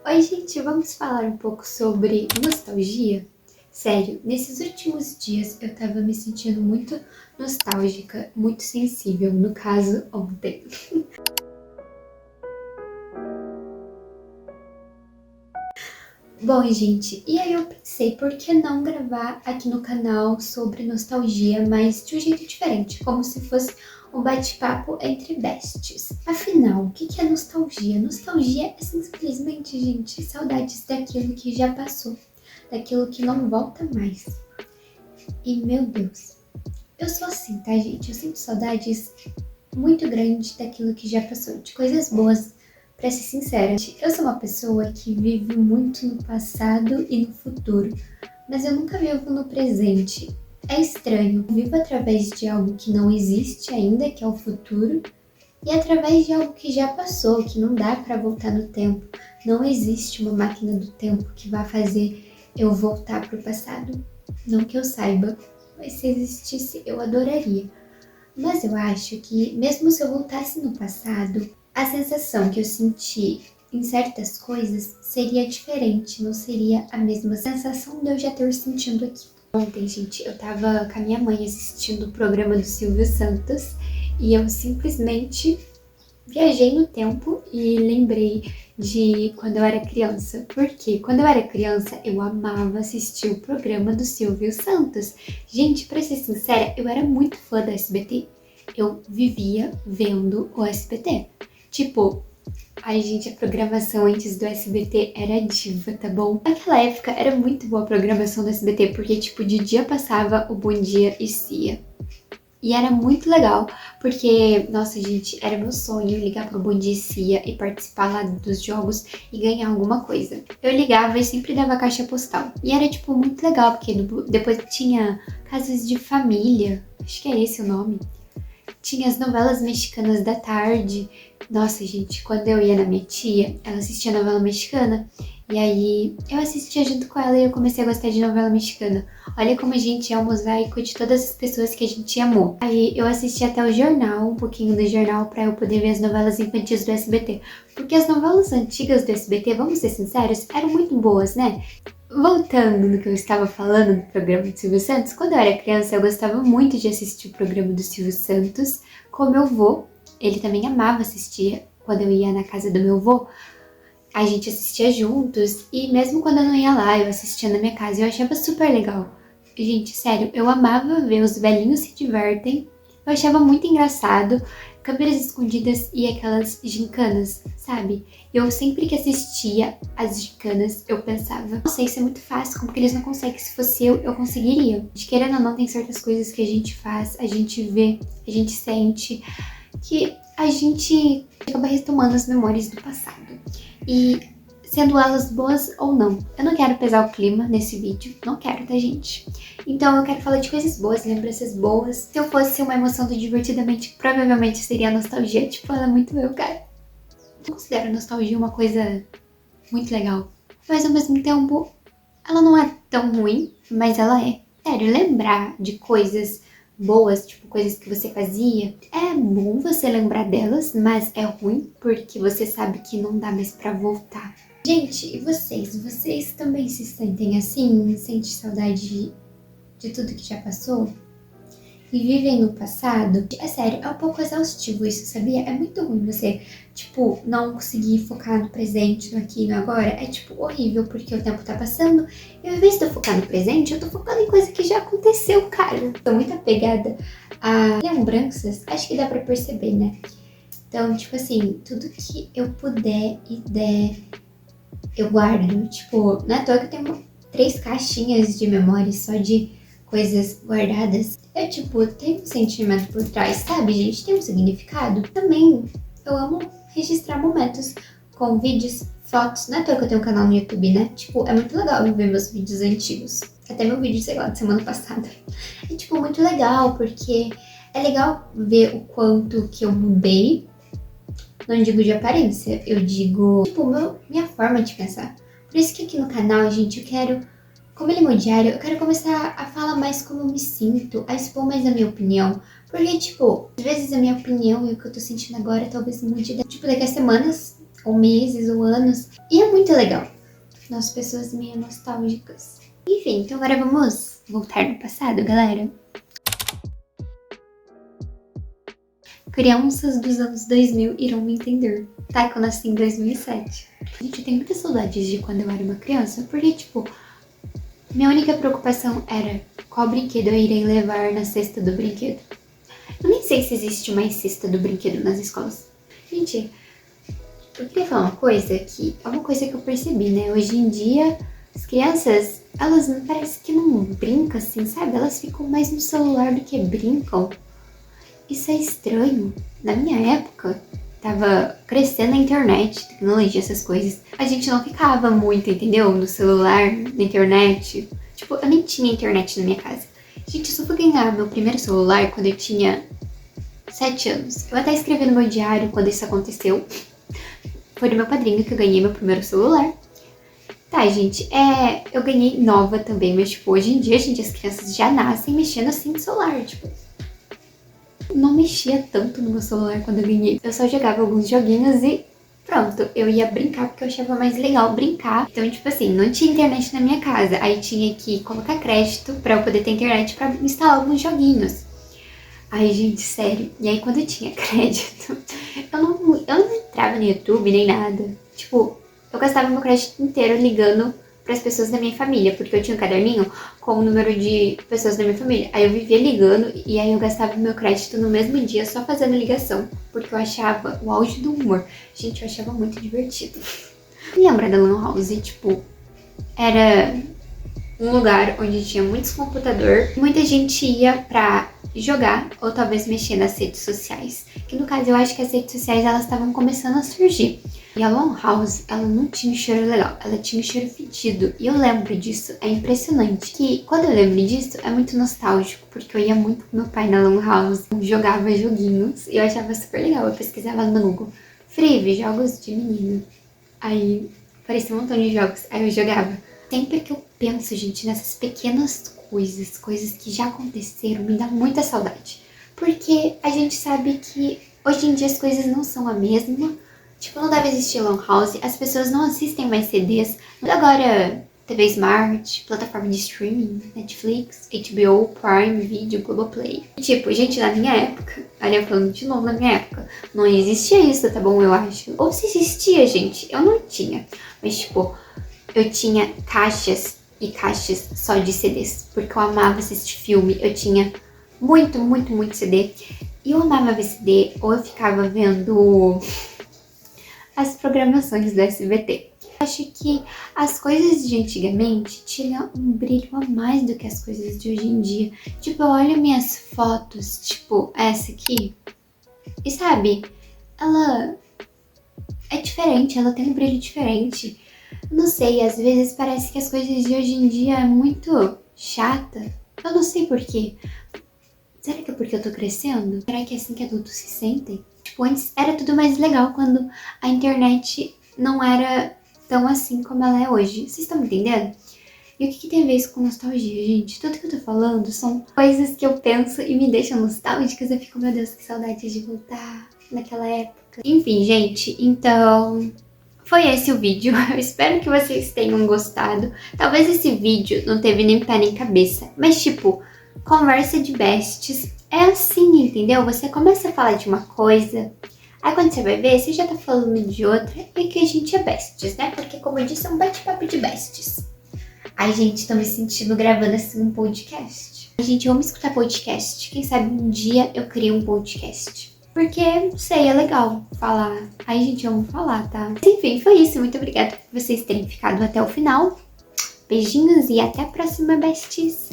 Oi, gente, vamos falar um pouco sobre nostalgia? Sério, nesses últimos dias eu tava me sentindo muito nostálgica, muito sensível, no caso, ontem. Bom, gente, e aí eu pensei, por que não gravar aqui no canal sobre nostalgia, mas de um jeito diferente, como se fosse um bate-papo entre besties. Afinal, o que é nostalgia? Nostalgia é simplesmente, gente, saudades daquilo que já passou, daquilo que não volta mais. E, meu Deus, eu sou assim, tá, gente? Eu sinto saudades muito grandes daquilo que já passou, de coisas boas. Pra ser sincera, eu sou uma pessoa que vive muito no passado e no futuro, mas eu nunca vivo no presente. É estranho, eu vivo através de algo que não existe ainda, que é o futuro, e através de algo que já passou, que não dá pra voltar no tempo. Não existe uma máquina do tempo que vá fazer eu voltar pro passado. Não que eu saiba, mas se existisse eu adoraria. Mas eu acho que, mesmo se eu voltasse no passado, a sensação que eu senti em certas coisas seria diferente, não seria a mesma sensação de eu já ter sentido aqui. Ontem, gente, eu tava com a minha mãe assistindo o programa do Silvio Santos e eu simplesmente viajei no tempo e lembrei de quando eu era criança. Porque quando eu era criança, eu amava assistir o programa do Silvio Santos. Gente, pra ser sincera, eu era muito fã da SBT. Eu vivia vendo o SBT. Tipo, ai gente, a programação antes do SBT era diva, tá bom? Naquela época era muito boa a programação do SBT, porque tipo, de dia passava o Bom Dia e Cia. E era muito legal, porque, nossa, gente, era meu sonho ligar pro Bom Dia Cia e participar lá dos jogos e ganhar alguma coisa. Eu ligava e sempre dava caixa postal. E era, tipo, muito legal, porque depois tinha Casas de Família, acho que é esse o nome. Tinha as novelas mexicanas da tarde. Nossa, gente, quando eu ia na minha tia, ela assistia novela mexicana. E aí eu assistia junto com ela e eu comecei a gostar de novela mexicana. Olha como a gente é um mosaico de todas as pessoas que a gente amou. Aí eu assisti até o jornal, um pouquinho do jornal, pra eu poder ver as novelas infantis do SBT. Porque as novelas antigas do SBT, vamos ser sinceros, eram muito boas, né? Voltando no que eu estava falando do programa do Silvio Santos, quando eu era criança eu gostava muito de assistir o programa do Silvio Santos com meu avô. Ele também amava assistir quando eu ia na casa do meu avô. A gente assistia juntos e mesmo quando eu não ia lá, eu assistia na minha casa e eu achava super legal. Gente, sério, eu amava ver os velhinhos se divertem. Eu achava muito engraçado, câmeras escondidas e aquelas gincanas, sabe? Eu sempre que assistia as gincanas, eu pensava, nossa, isso é muito fácil, como que eles não conseguem? Se fosse eu conseguiria. De querendo ou não, tem certas coisas que a gente faz, a gente vê, a gente sente, que a gente acaba retomando as memórias do passado. E sendo elas boas ou não. Eu não quero pesar o clima nesse vídeo, não quero, tá, gente? Então eu quero falar de coisas boas, lembranças boas. Se eu fosse uma emoção do Divertidamente, provavelmente seria a nostalgia. Tipo, ela é muito meu, cara. Eu considero a nostalgia uma coisa muito legal. Mas ao mesmo tempo, ela não é tão ruim, mas ela é. Sério, lembrar de coisas boas, tipo coisas que você fazia, é bom você lembrar delas, mas é ruim porque você sabe que não dá mais pra voltar. Gente, e vocês? Vocês também se sentem assim? Sentem saudade de tudo que já passou? E vivem no passado? É sério, é um pouco exaustivo isso, sabia? É muito ruim você, tipo, não conseguir focar no presente, no aqui e no agora. É, tipo, horrível, porque o tempo tá passando e ao invés de eu focar no presente, eu tô focando em coisa que já aconteceu, cara. Tô muito apegada a lembranças, acho que dá pra perceber, né? Então, tipo assim, tudo que eu puder e der, eu guardo. Tipo, não é à toa que eu tenho 3 caixinhas de memória só de coisas guardadas. É tipo, tem um sentimento por trás, sabe, gente? Tem um significado. Também eu amo registrar momentos com vídeos, fotos. Não é à toa que eu tenho um canal no YouTube, né? Tipo, é muito legal eu ver meus vídeos antigos. Até meu vídeo, sei lá, de semana passada. É tipo muito legal, porque é legal ver o quanto que eu mudei. Não digo de aparência, eu digo, tipo, minha forma de pensar. Por isso que aqui no canal, gente, eu quero, como ele é meu diário, eu quero começar a falar mais como eu me sinto, a expor mais a minha opinião. Porque, tipo, às vezes a minha opinião e o que eu tô sentindo agora talvez mude, tipo, daqui a semanas ou meses, ou anos. E é muito legal. Nós, pessoas meio nostálgicas. Enfim, então agora vamos voltar no passado, galera. Crianças dos anos 2000 irão me entender. Tá, que eu nasci em 2007. Gente, eu tenho muitas saudades de quando eu era uma criança, porque, tipo, minha única preocupação era qual brinquedo eu irei levar na cesta do brinquedo. Eu nem sei se existe mais cesta do brinquedo nas escolas. Gente, eu queria falar uma coisa que é uma coisa que eu percebi, né? Hoje em dia, as crianças, elas parece que não brincam assim, sabe? Elas ficam mais no celular do que brincam. Isso é estranho. Na minha época, tava crescendo a internet, tecnologia, essas coisas. A gente não ficava muito, entendeu? No celular, na internet. Tipo, eu nem tinha internet na minha casa. Gente, eu só fui ganhar meu primeiro celular quando eu tinha 7 anos. Eu até escrevi no meu diário quando isso aconteceu. Foi do meu padrinho que eu ganhei meu primeiro celular. Tá, gente, eu ganhei nova também, mas, tipo, hoje em dia, gente, as crianças já nascem mexendo assim no celular, tipo. Não mexia tanto no meu celular quando eu ganhei. Eu só jogava alguns joguinhos e pronto, eu ia brincar porque eu achava mais legal brincar. Então, tipo assim, não tinha internet na minha casa. Aí tinha que colocar crédito pra eu poder ter internet pra instalar alguns joguinhos. Ai, gente, sério. E aí, quando eu tinha crédito, eu não entrava no YouTube nem nada. Tipo, eu gastava meu crédito inteiro ligando pras pessoas da minha família, porque eu tinha um caderninho com o número de pessoas da minha família. Aí eu vivia ligando e aí eu gastava meu crédito no mesmo dia só fazendo ligação, porque eu achava o auge do humor. Gente, eu achava muito divertido. Lembra da Lan House? Tipo, era um lugar onde tinha muitos computadores, muita gente ia pra jogar ou talvez mexer nas redes sociais. Que no caso eu acho que as redes sociais elas estavam começando a surgir. E a Lan House, ela não tinha um cheiro legal, ela tinha um cheiro fedido. E eu lembro disso, é impressionante. Que quando eu lembro disso, é muito nostálgico, porque eu ia muito com meu pai na Lan House, jogava joguinhos, e eu achava super legal. Eu pesquisava no Google, Frive, jogos de menino. Aí aparecia um montão de jogos, aí eu jogava. Sempre que eu penso, gente, nessas pequenas coisas que já aconteceram, me dá muita saudade. Porque a gente sabe que hoje em dia as coisas não são a mesma. Tipo, não deve existir Lan House, as pessoas não assistem mais CDs. Agora, TV Smart, plataforma de streaming, Netflix, HBO, Prime Video, Globoplay. E, tipo, gente, na minha época, olha, falando de novo na minha época, não existia isso, tá bom, eu acho. Ou se existia, gente, eu não tinha. Mas, tipo, eu tinha caixas e caixas só de CDs, porque eu amava assistir filme, eu tinha muito CD. E eu amava ver CD, ou eu ficava vendo as programações do SBT. Acho que as coisas de antigamente tinham um brilho a mais do que as coisas de hoje em dia. Tipo, eu olho minhas fotos, tipo essa aqui, e sabe, ela é diferente, ela tem um brilho diferente. Não sei, às vezes parece que as coisas de hoje em dia é muito chata. Eu não sei porquê. Será que é porque eu tô crescendo? Será que é assim que adultos se sentem? Tipo, antes era tudo mais legal quando a internet não era tão assim como ela é hoje. Vocês estão me entendendo? E o que tem a ver isso com nostalgia, gente? Tudo que eu tô falando são coisas que eu penso e me deixam nostálgicas. Eu fico, meu Deus, que saudade de voltar naquela época. Enfim, gente, então foi esse o vídeo. Eu espero que vocês tenham gostado. Talvez esse vídeo não teve nem pé nem cabeça, mas tipo, conversa de besties é assim, entendeu? Você começa a falar de uma coisa, aí quando você vai ver, você já tá falando de outra, e que a gente é besties, né? Porque, como eu disse, é um bate-papo de besties. Ai, gente, tô me sentindo gravando assim um podcast. Ai, gente, vamos escutar podcast. Quem sabe um dia eu crio um podcast. Porque, não sei, é legal falar. Ai, gente, vamos falar, tá? Mas, enfim, foi isso. Muito obrigada por vocês terem ficado até o final. Beijinhos e até a próxima, besties!